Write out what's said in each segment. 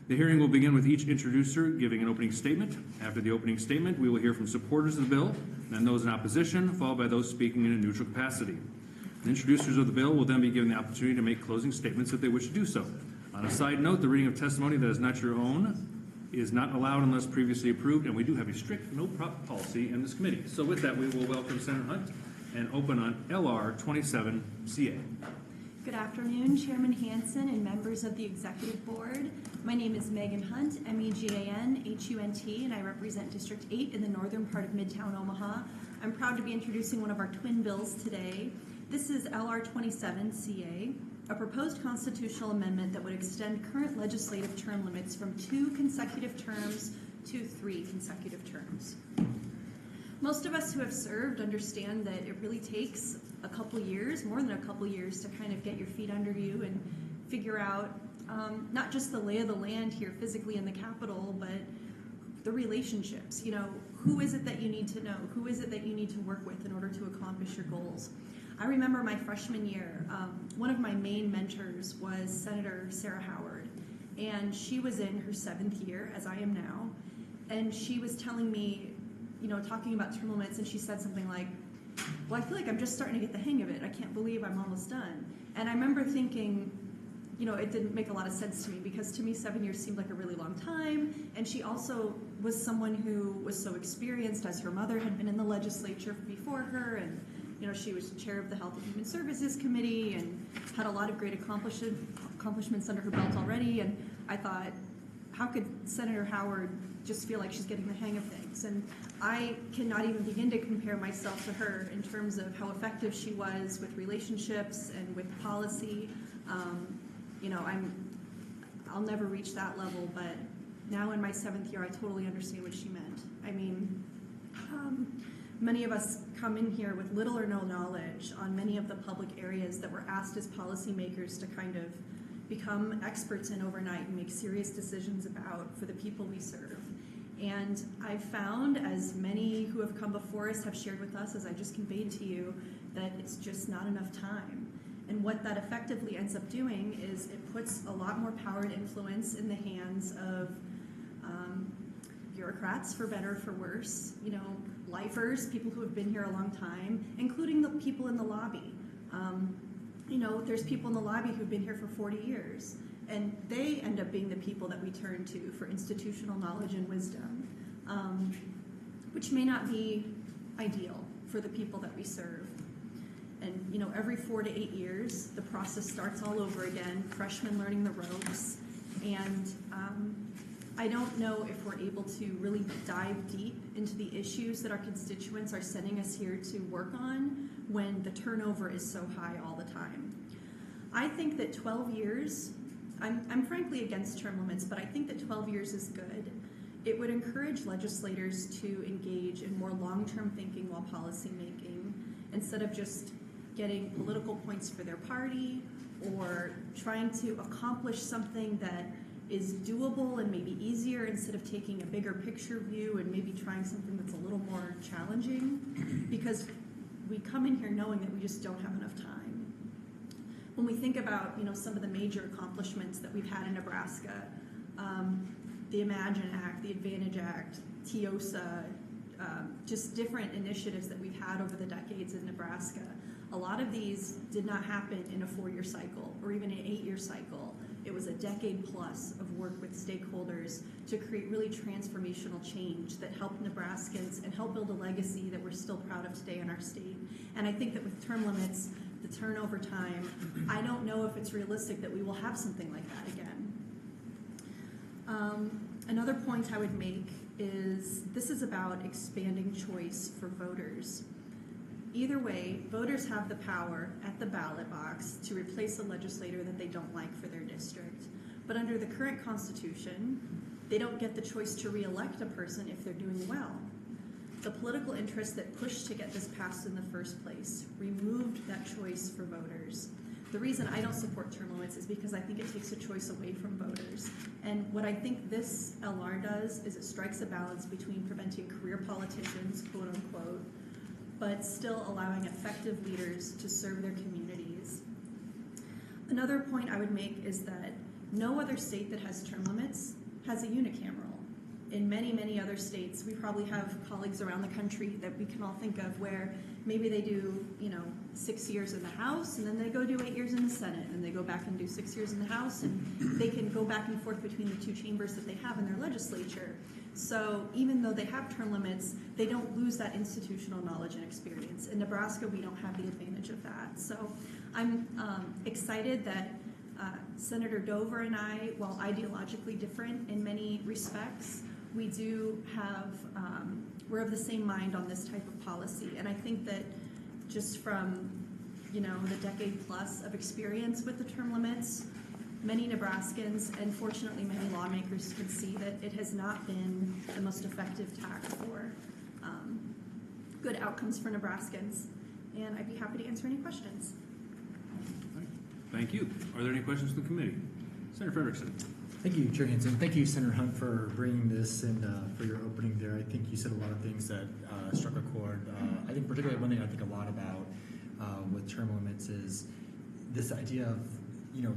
The hearing will begin with each introducer giving an opening statement. After the opening statement, we will hear from supporters of the bill, then those in opposition, followed by those speaking in a neutral capacity. The introducers of the bill will then be given the opportunity to make closing statements if they wish to do so. On a side note, the reading of testimony that is not your own is not allowed unless previously approved, and we do have a strict no prop policy in this committee. So with that, we will welcome Senator Hunt and open on LR27CA. Good afternoon, Chairman Hansen and members of the Executive Board. My name is Megan Hunt, MEGANHUNT, and I represent District 8 in the northern part of Midtown Omaha. I'm proud to be introducing one of our twin bills today. This is LR27CA, a proposed constitutional amendment that would extend current legislative term limits from 2 consecutive terms to 3 consecutive terms. Most of us who have served understand that it really takes a couple years, more than a couple years, to kind of get your feet under you and figure out not just the lay of the land here physically in the Capitol, but the relationships. You know, who is it that you need to know? Who is it that you need to work with in order to accomplish your goals? I remember my freshman year, one of my main mentors was Senator Sarah Howard, and she was in her 7th year, as I am now, and she was telling me, you know, talking about term limits, and she said something like, well, I feel like I'm just starting to get the hang of it. I can't believe I'm almost done. And I remember thinking, you know, it didn't make a lot of sense to me, because to me 7 years seemed like a really long time. And she also was someone who was so experienced, as her mother had been in the legislature before her, and you know, she was chair of the Health and Human Services Committee and had a lot of great accomplishments under her belt already. And I thought, how could Senator Howard just feel like she's getting the hang of things? And I cannot even begin to compare myself to her in terms of how effective she was with relationships and with policy. You know, I'll never reach that level, but now in my 7th year, I totally understand what she meant. I mean, many of us come in here with little or no knowledge on many of the public areas that we're asked as policymakers to kind of become experts in overnight and make serious decisions about for the people we serve. And I've found, as many who have come before us have shared with us, as I just conveyed to you, that it's just not enough time. And what that effectively ends up doing is it puts a lot more power and influence in the hands of bureaucrats, for better or for worse, you know, lifers, people who have been here a long time, including the people in the lobby. You know, there's people in the lobby who've been here for 40 years, and they end up being the people that we turn to for institutional knowledge and wisdom, which may not be ideal for the people that we serve. And you know, every 4 to 8 years, the process starts all over again, freshmen learning the ropes, and I don't know if we're able to really dive deep into the issues that our constituents are sending us here to work on when the turnover is so high all the time. I think that 12 years, I'm frankly against term limits, but I think that 12 years is good. It would encourage legislators to engage in more long-term thinking while policy making, instead of just getting political points for their party or trying to accomplish something that is doable and maybe easier, instead of taking a bigger picture view and maybe trying something that's a little more challenging, because we come in here knowing that we just don't have enough time. When we think about, you know, some of the major accomplishments that we've had in Nebraska, the Imagine Act, the Advantage Act, TIOSA, just different initiatives that we've had over the decades in Nebraska, a lot of these did not happen in a 4-year cycle or even an 8-year cycle. It was a decade plus of work with stakeholders to create really transformational change that helped Nebraskans and help build a legacy that we're still proud of today in our state. And I think that with term limits, the turnover time, I don't know if it's realistic that we will have something like that again. Another point I would make is this is about expanding choice for voters. Either way, voters have the power at the ballot box to replace a legislator that they don't like for their district. But under the current Constitution, they don't get the choice to re-elect a person if they're doing well. The political interests that pushed to get this passed in the first place removed that choice for voters. The reason I don't support term limits is because I think it takes a choice away from voters. And what I think this LR does is it strikes a balance between preventing career politicians, quote unquote, but still allowing effective leaders to serve their communities. Another point I would make is that No other state that has term limits has a unicameral. In many, many other states, we probably have colleagues around the country that we can all think of where maybe they do, 6 years in the House, and then they go do 8 years in the Senate, and they go back and do 6 years in the House, and they can go back and forth between the two chambers that they have in their legislature. So even though they have term limits, they don't lose that institutional knowledge and experience. In Nebraska, we don't have the advantage of that. So I'm excited that Senator Dover and I, while ideologically different in many respects, we do have, we're of the same mind on this type of policy. And I think that just from, the decade plus of experience with the term limits, many Nebraskans and fortunately many lawmakers can see that it has not been the most effective tack for good outcomes for Nebraskans. And I'd be happy to answer any questions. Thank you. Are there any questions from the committee? Senator Frederickson. Thank you, Chair Hansen. Thank you, Senator Hunt, for bringing this and for your opening there. I think you said a lot of things that struck a chord. I think particularly one thing I think a lot about with term limits is this idea of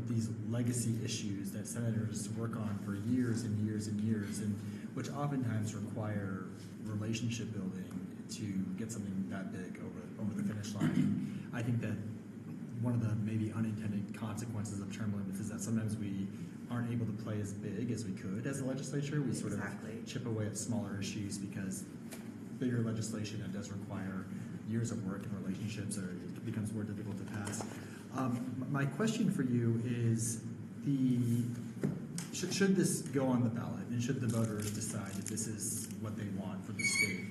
these legacy issues that senators work on for years and years and years, and which oftentimes require relationship building to get something that big over the finish line. I think that one of the maybe unintended consequences of term limits is that sometimes we aren't able to play as big as we could as a legislature. We sort of chip away at smaller issues because bigger legislation that does require years of work and relationships, or it becomes more difficult to pass. My question for you is, should this go on the ballot and should the voters decide that this is what they want for the state,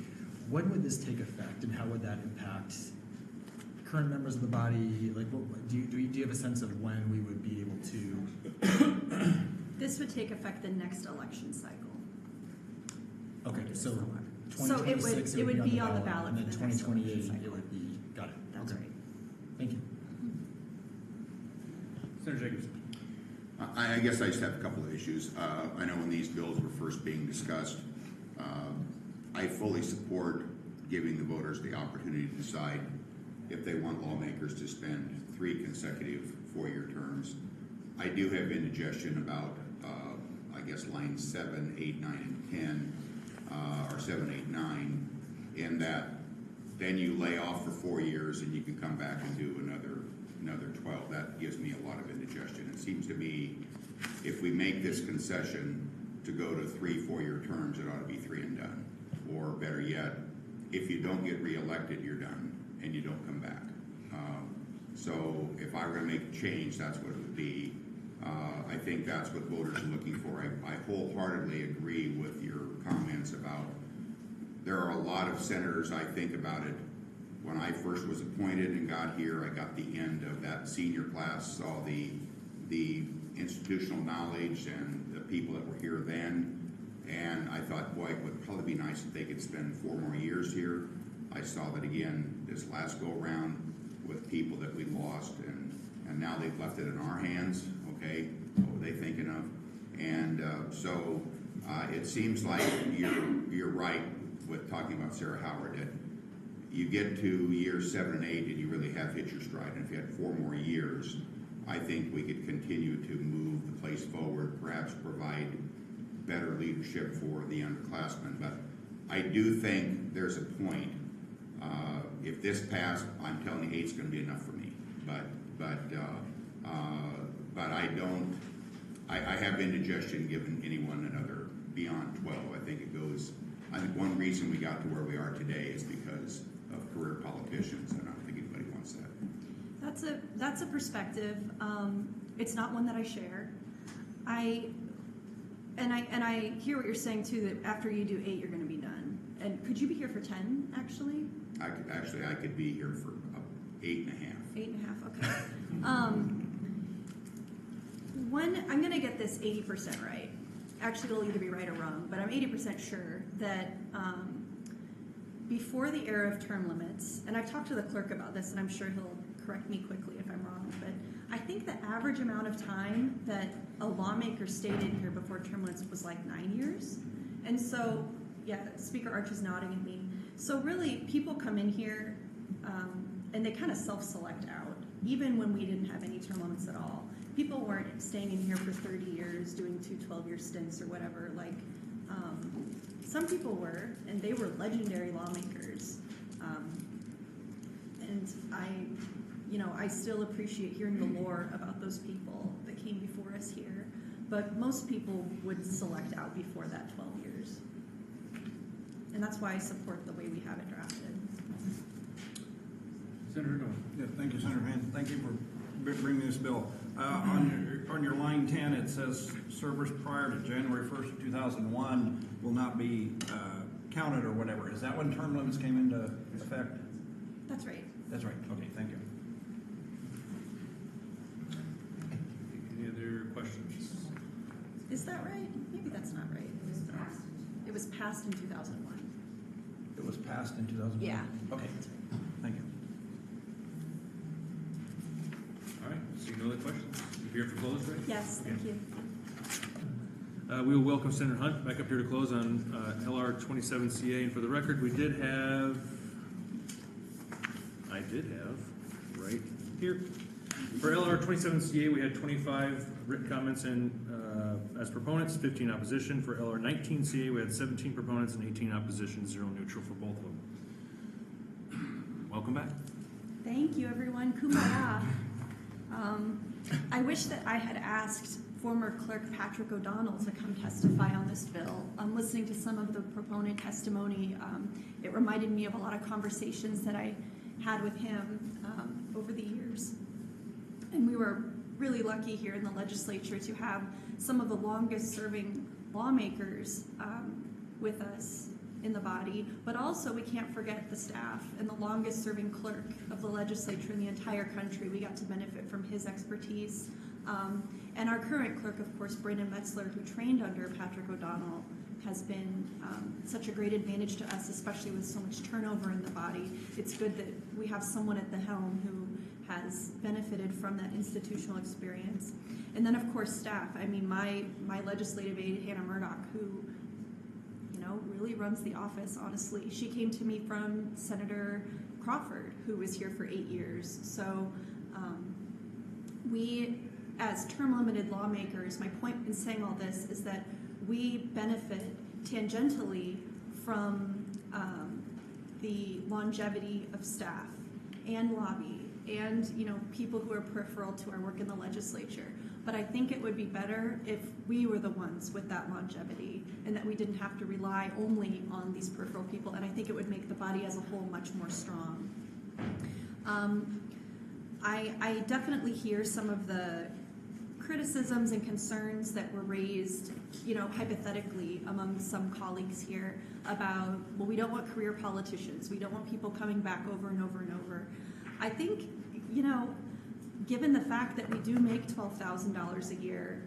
when would this take effect and how would that impact current members of the body? Like, do you have a sense of when we would be able to? This would take effect the next election cycle. Okay, so So it 2026 would be on the ballot, and then for the next 2028 election it cycle. would be. Got it. That's Okay. right. Thank you. Senator Jacobson. I guess I just have a couple of issues. I know when these bills were first being discussed, I fully support giving the voters the opportunity to decide if they want lawmakers to spend 3 consecutive 4-year terms. I do have indigestion about, I guess, lines 7, 8, 9, and 10, or 7, 8, 9, in that then you lay off for 4 years and you can come back and do another 12. That gives me a lot of indigestion. It seems to me if we make this concession to go to 3 4-year terms, it ought to be 3 and done. Or better yet, if you don't get reelected, you're done and you don't come back. So if I were to make a change, that's what it would be. I think that's what voters are looking for. I wholeheartedly agree with your comments about there are a lot of senators. I think about it. When I first was appointed and got here, I got the end of that senior class, saw the institutional knowledge and the people that were here then, and I thought, boy, it would probably be nice if they could spend 4 more years here. I saw that again this last go around with people that we lost, and now they've left it in our hands. Okay, what were they thinking of? And so it seems like you're right with talking about Sarah Howard. That you get to years 7 and 8 and you really have hit your stride. And if you had 4 more years, I think we could continue to move the place forward, perhaps provide better leadership for the underclassmen. But I do think there's a point. If this passed, I'm telling you, 8's going to be enough for me. But I don't. I have indigestion given anyone another beyond 12. I think it goes. I think one reason we got to where we are today is because of career politicians, and I don't think anybody wants that. That's a perspective. It's not one that I share. I hear what you're saying too. That after you do 8, you're going to be done. And could you be here for 10? Actually, I could be here for 8 and a half. 8 and a half. Okay. I'm going to get this 80% right. Actually, it'll either be right or wrong, but I'm 80% sure that before the era of term limits, and I've talked to the clerk about this, and I'm sure he'll correct me quickly if I'm wrong, but I think the average amount of time that a lawmaker stayed in here before term limits was like 9 years. And so, yeah, Speaker Arch is nodding at me. So really, people come in here and they kind of self-select out, even when we didn't have any term limits at all. people weren't staying in here for 30 years, doing 2 12-year stints or whatever. Like, some people were, and they were legendary lawmakers. And I still appreciate hearing the lore about those people that came before us here. But most people would select out before that 12 years. And that's why I support the way we have it drafted. Senator Dolan. Yeah, thank you, Senator Hanson. Thank you for bringing this bill. On your line 10, it says servers prior to January 1st of 2001 will not be counted or whatever. Is that when term limits came into effect? That's right. That's right. Okay, thank you. Any other questions? Is that right? Maybe that's not right. It was passed in 2001. It was passed in 2001? Yeah. Okay, thank you. All right, seeing no other questions. You here for close, right? Yes, thank you. We will welcome Senator Hunt back up here to close on LR27CA. And for the record, I did have right here. For LR27CA, we had 25 written comments and as proponents, 15 opposition. For LR19CA, we had 17 proponents and 18 opposition, 0 neutral for both of them. Welcome back. Thank you, everyone. Kumbaya. I wish that I had asked former Clerk Patrick O'Donnell to come testify on this bill. Listening to some of the proponent testimony, it reminded me of a lot of conversations that I had with him over the years. And we were really lucky here in the legislature to have some of the longest serving lawmakers with us in the body, but also we can't forget the staff and the longest serving clerk of the legislature in the entire country. We got to benefit from his expertise. And our current clerk, of course, Brandon Metzler, who trained under Patrick O'Donnell, has been such a great advantage to us, especially with so much turnover in the body. It's good that we have someone at the helm who has benefited from that institutional experience. And then, of course, staff. I mean, my legislative aide, Hannah Murdoch, who really runs the office, honestly. She came to me from Senator Crawford, who was here for 8 years. So we, as term-limited lawmakers, my point in saying all this is that we benefit tangentially from the longevity of staff and lobby and people who are peripheral to our work in the legislature. But I think it would be better if we were the ones with that longevity and that we didn't have to rely only on these peripheral people. And I think it would make the body as a whole much more strong. I definitely hear some of the criticisms and concerns that were raised, hypothetically among some colleagues here about, well, we don't want career politicians. We don't want people coming back over and over and over. I think, given the fact that we do make $12,000 a year,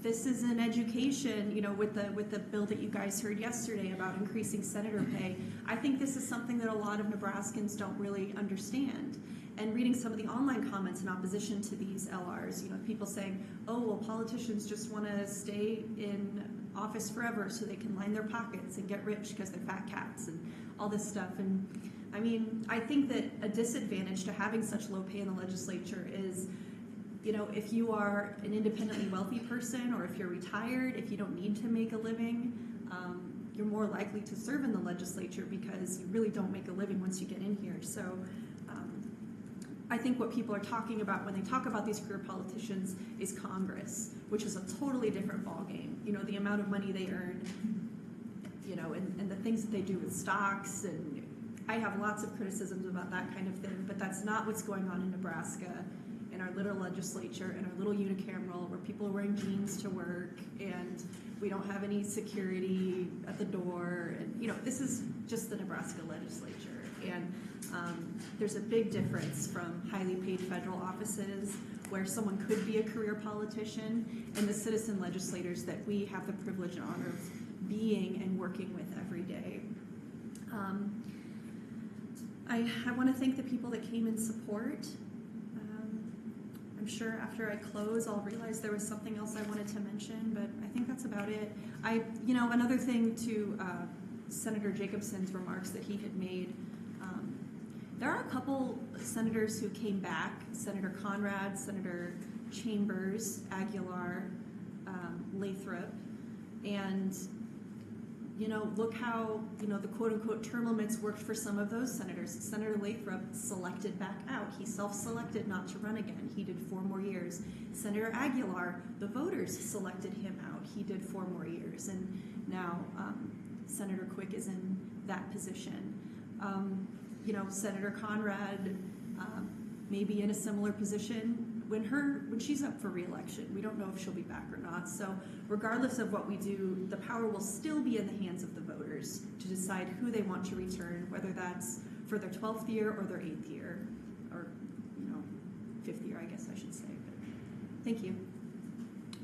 this is an education, with the bill that you guys heard yesterday about increasing senator pay. I think this is something that a lot of Nebraskans don't really understand. And reading some of the online comments in opposition to these LRs, people saying, oh, well, politicians just want to stay in office forever so they can line their pockets and get rich because they're fat cats and all this stuff. And I mean, I think that a disadvantage to having such low pay in the legislature is, if you are an independently wealthy person or if you're retired, if you don't need to make a living, you're more likely to serve in the legislature because you really don't make a living once you get in here. So I think what people are talking about when they talk about these career politicians is Congress, which is a totally different ballgame. The amount of money they earn, and the things that they do with stocks. And I have lots of criticisms about that kind of thing, but that's not what's going on in Nebraska, in our little legislature, in our little unicameral, where people are wearing jeans to work, and we don't have any security at the door. And, this is just the Nebraska legislature. And there's a big difference from highly paid federal offices where someone could be a career politician and the citizen legislators that we have the privilege and honor of being and working with every day. I want to thank the people that came in support. I'm sure after I close, I'll realize there was something else I wanted to mention, but I think that's about it. Another thing to Senator Jacobson's remarks that he had made, There are a couple senators who came back, Senator Conrad, Senator Chambers, Aguilar, Lathrop, and look how, the quote-unquote term limits worked for some of those senators. Senator Lathrop selected back out. He self-selected not to run again. He did 4 more years. Senator Aguilar, the voters selected him out. He did 4 more years. And now Senator Quick is in that position. Senator Conrad may be in a similar position when she's up for re-election. We don't know if she'll be back or not. So regardless of what we do, the power will still be in the hands of the voters to decide who they want to return, whether that's for their 12th year or their 8th year, or 5th year, I guess I should say. But thank you.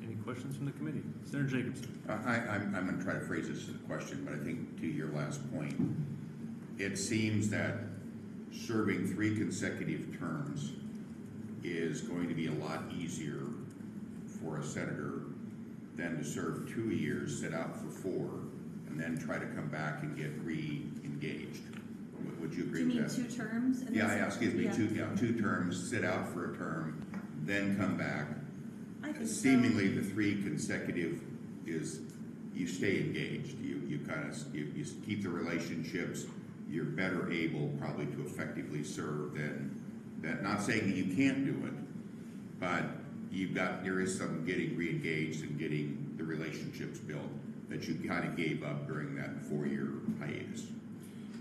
Any questions from the committee? Senator Jacobson. I'm going to try to phrase this as a question, but I think to your last point, it seems that serving 3 consecutive terms is going to be a lot easier for a senator than to serve 2 years, sit out for 4, and then try to come back and get re-engaged. Would you agree Do you with mean that? 2 terms? And Yeah, then- excuse me, yeah. 2 terms, sit out for a term, then come back. I think so. Seemingly, the 3 consecutive is you stay engaged. You kind of you keep the relationships. You're better able probably to effectively serve than that. Not saying that you can't do it, but there is some getting re-engaged and getting the relationships built that you kind of gave up during that 4-year hiatus.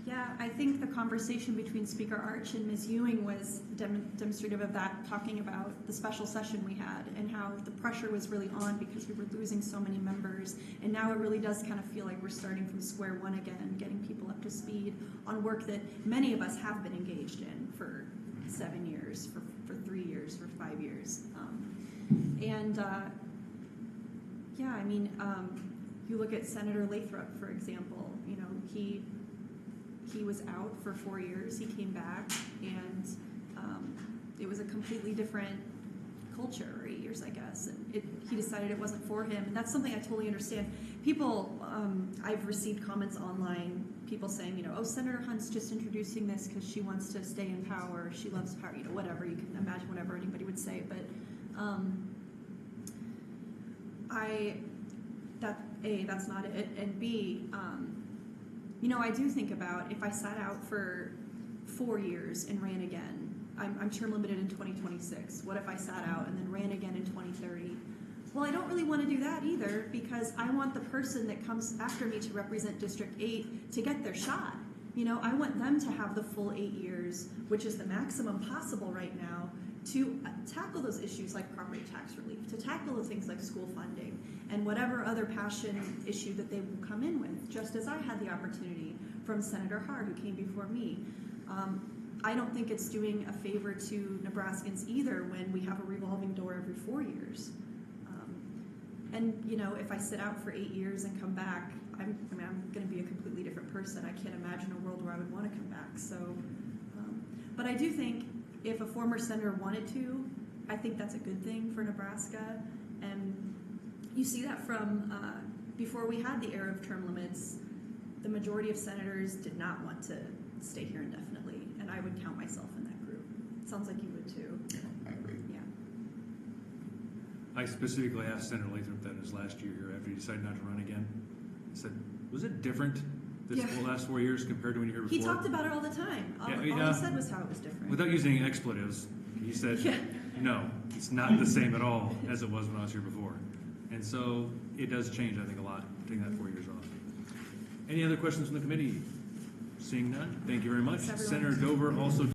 Yeah, I think the conversation between Speaker Arch and Ms. Ewing was demonstrative of that, talking about the special session we had and how the pressure was really on because we were losing so many members. And now it really does kind of feel like we're starting from square one again, getting people up to speed on work that many of us have been engaged in for 7 years, for 3 years, for 5 years. You look at Senator Lathrop, for example, he was out for 4 years, he came back, and it was a completely different culture, or 8 years, I guess, and he decided it wasn't for him, and that's something I totally understand. People, I've received comments online, people saying, oh, Senator Hunt's just introducing this because she wants to stay in power, she loves power, whatever, you can imagine whatever anybody would say, but that's not it, and B, I do think about if I sat out for 4 years and ran again. I'm term limited in 2026. What if I sat out and then ran again in 2030? Well, I don't really want to do that either because I want the person that comes after me to represent District 8 to get their shot. I want them to have the full 8 years, which is the maximum possible right now, to tackle those issues like property tax relief, to tackle the things like school funding, and whatever other passion issue that they will come in with, just as I had the opportunity from Senator Haar, who came before me. I don't think it's doing a favor to Nebraskans either when we have a revolving door every 4 years. If I sit out for 8 years and come back, I'm going to be a completely different person. I can't imagine a world where I would want to come back. So, but I do think if a former senator wanted to, I think that's a good thing for Nebraska. And you see that from before we had the era of term limits, the majority of senators did not want to stay here indefinitely, and I would count myself in that group. It sounds like you would too. Yeah, I agree. Yeah. I specifically asked Senator Lathrop that his last year here after he decided not to run again. I said, was it different this last 4 years compared to when you were before? He talked about it all the time. All he said was how it was different. Without using expletives, he said, no, it's not the same at all as it was when I was here before. And so it does change, I think, a lot, taking that 4 years off. Any other questions from the committee? Seeing none, thank you very much. Thanks, everyone. Senator Dover also